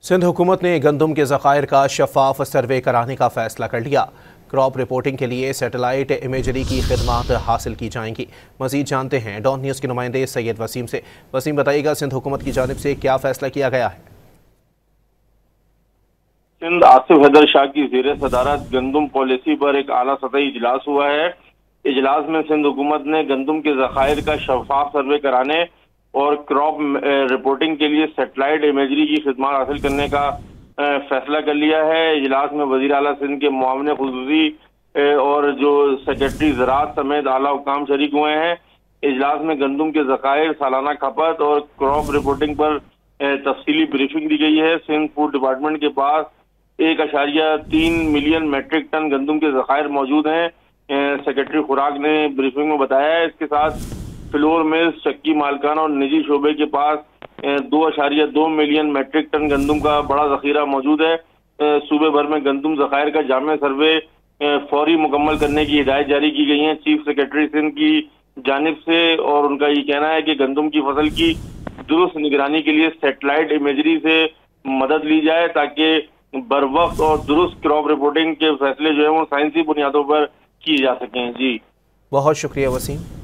सिंध हुकूमत ने गंदम के ज़खायर का शफाफ सर्वे कराने का फैसला कर लिया। क्रॉप रिपोर्टिंग के लिए सैटेलाइट इमेजरी की खिदमात हासिल की जाएंगी। मज़ीद जानते हैं डॉन न्यूज़ के नुमाइंदे सैयद वसीम से। वसीम, बताइएगा सिंध हुकूमत की जानिब से क्या फैसला किया गया है? सिंध आसिफ हैदर शाह की ज़ेर सदारत गंदम पॉलिसी पर एक आला सतही इजलास हुआ है। इजलास में सिंध हुकूमत ने गंदम के ज़खायर का शफाफ सर्वे कराने और क्रॉप रिपोर्टिंग के लिए सैटेलाइट इमेजरी की खिदमत हासिल करने का फैसला कर लिया है। इजलास में वज़ीर आला सिंध के मुआविन खुसूसी और जो सेक्रेटरी ज़राअत समेत आला हुकाम शरीक हुए हैं। इजलास में गंदम के ज़खायर, सालाना खपत और क्रॉप रिपोर्टिंग पर तफसीली ब्रीफिंग दी गई है। सिंध फूड डिपार्टमेंट के पास 1.3 मिलियन मेट्रिक टन गंदम के ज़खायर मौजूद हैं। सेक्रेटरी खुराक ने ब्रीफिंग में बताया है। इसके साथ फ्लोर मिल्स, चक्की मालकान और निजी शोबे के पास 2.2 मिलियन मेट्रिक टन गंदम का बड़ा ज़खीरा मौजूद है। सूबे भर में गंदम ज़खायर का जामे सर्वे फौरी मुकम्मल करने की हिदायत जारी की गई है चीफ सेक्रेटरी सिंध की जानिब से। और उनका ये कहना है कि गंदम की फसल की दुरुस्त निगरानी के लिए सैटेलाइट इमेजरी से मदद ली जाए ताकि बर वक्त और दुरुस्त क्रॉप रिपोर्टिंग के फैसले जो है वो साइंसी बुनियादों पर किए जा सकें। जी बहुत शुक्रिया वसीम।